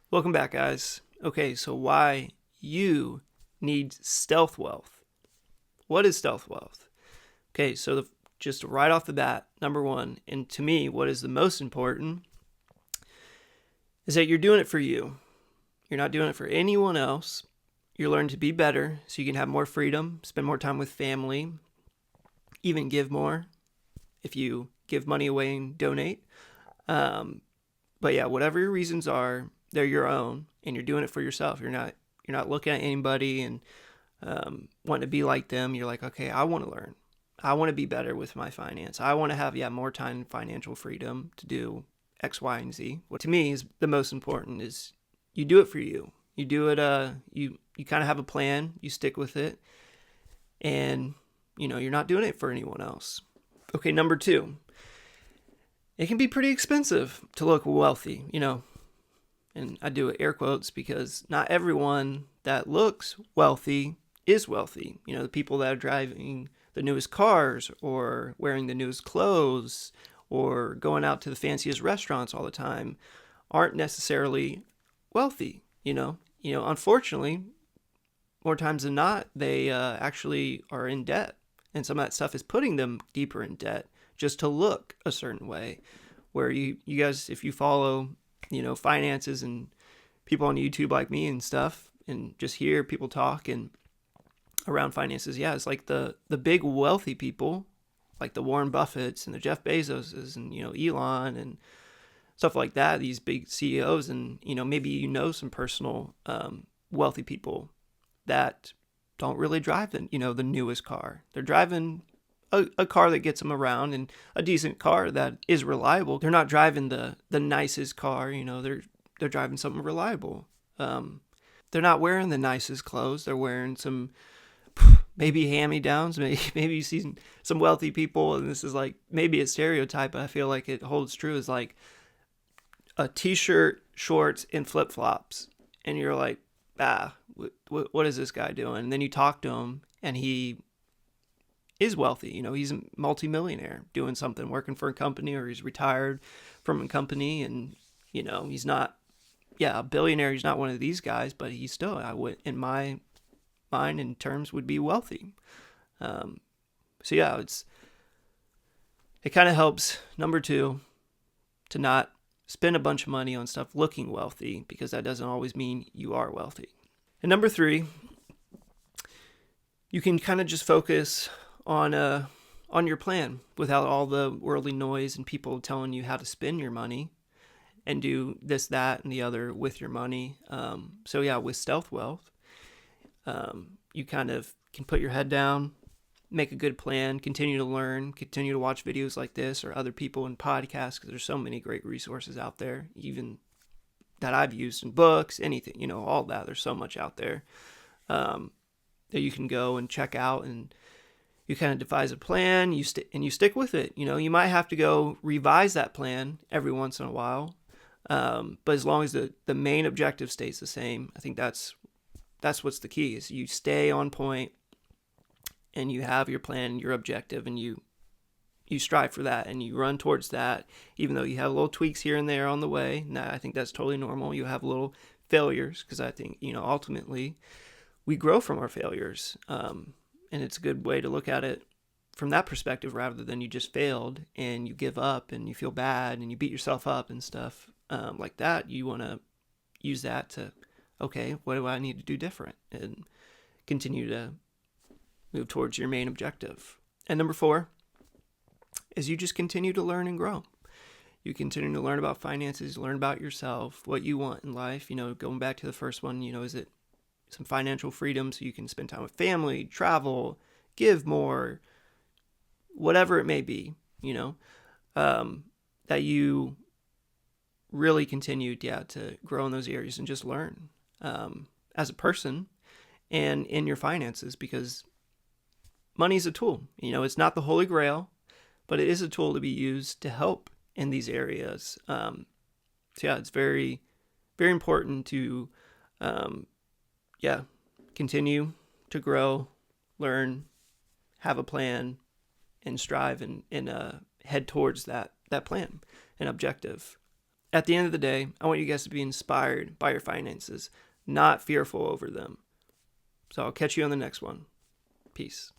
Welcome back, guys. Okay, so why you need stealth wealth. What is stealth wealth? Okay, so just right off the bat, number one, and to me, what is the most important is that you're doing it for you. You're not doing it for anyone else. You're learning to be better so you can have more freedom, spend more time with family, even give more if you give money away and donate. But yeah, whatever your reasons are, they're your own, and you're doing it for yourself. You're not looking at anybody and wanting to be like them. You're like, okay, I want to learn. I want to be better with my finance. I want to have more time and financial freedom to do X, Y, and Z. What to me is the most important is you do it for you. You do it. You kind of have a plan. You stick with it, and you're not doing it for anyone else. Okay, number two. It can be pretty expensive to look wealthy, and I do air quotes because not everyone that looks wealthy is wealthy. The people that are driving the newest cars or wearing the newest clothes or going out to the fanciest restaurants all the time aren't necessarily wealthy. Unfortunately, more times than not, they actually are in debt, and some of that stuff is putting them deeper in debt just to look a certain way. Where you guys, if you follow, finances and people on YouTube like me and stuff, and just hear people talk and around finances, yeah, it's like the big wealthy people, like the Warren Buffetts and the Jeff Bezoses and Elon and stuff like that. These big CEOs, and maybe some personal wealthy people that don't really drive the newest car. They're driving a car that gets them around, and a decent car that is reliable. They're not driving the nicest car. They're driving something reliable. They're not wearing the nicest clothes. They're wearing some maybe hand-me-downs. Maybe you see some wealthy people, and this is like maybe a stereotype, but I feel like it holds true, is like a t-shirt, shorts, and flip-flops, and you're like, what is this guy doing? And then you talk to him, and he is wealthy. He's a multimillionaire doing something, working for a company, or he's retired from a company, and he's not a billionaire. He's not one of these guys, but he's still, I would, in my mind and terms, would be wealthy. So yeah, it kind of helps, number two, to not spend a bunch of money on stuff looking wealthy, because that doesn't always mean you are wealthy. And number three, you can kind of just focus on your plan without all the worldly noise and people telling you how to spend your money and do this, that, and the other with your money. So yeah, with stealth wealth, you kind of can put your head down, make a good plan, continue to learn, continue to watch videos like this or other people in podcasts, because there's so many great resources out there, even that I've used in books, anything, all that. There's so much out there that you can go and check out, and you kind of devise a plan, you stick with it. You might have to go revise that plan every once in a while, but as long as the main objective stays the same, I think that's what's the key, is you stay on point, and you have your plan, your objective, and you strive for that, and you run towards that, even though you have little tweaks here and there on the way. Now, I think that's totally normal. You have little failures, because I think, ultimately we grow from our failures. And it's a good way to look at it from that perspective, rather than you just failed and you give up and you feel bad and you beat yourself up and stuff like that. You want to use that to, okay, what do I need to do different, and continue to move towards your main objective. And number four is you just continue to learn and grow. You continue to learn about finances, learn about yourself, what you want in life. Going back to the first one, is it some financial freedom so you can spend time with family, travel, give more, whatever it may be, that you really continue to grow in those areas and just learn as a person and in your finances, because money is a tool. It's not the holy grail, but it is a tool to be used to help in these areas. So yeah, it's very, very important to continue to grow, learn, have a plan, and strive and head towards that plan and objective. at the end of the day, I want you guys to be inspired by your finances, not fearful over them. So I'll catch you on the next one. Peace.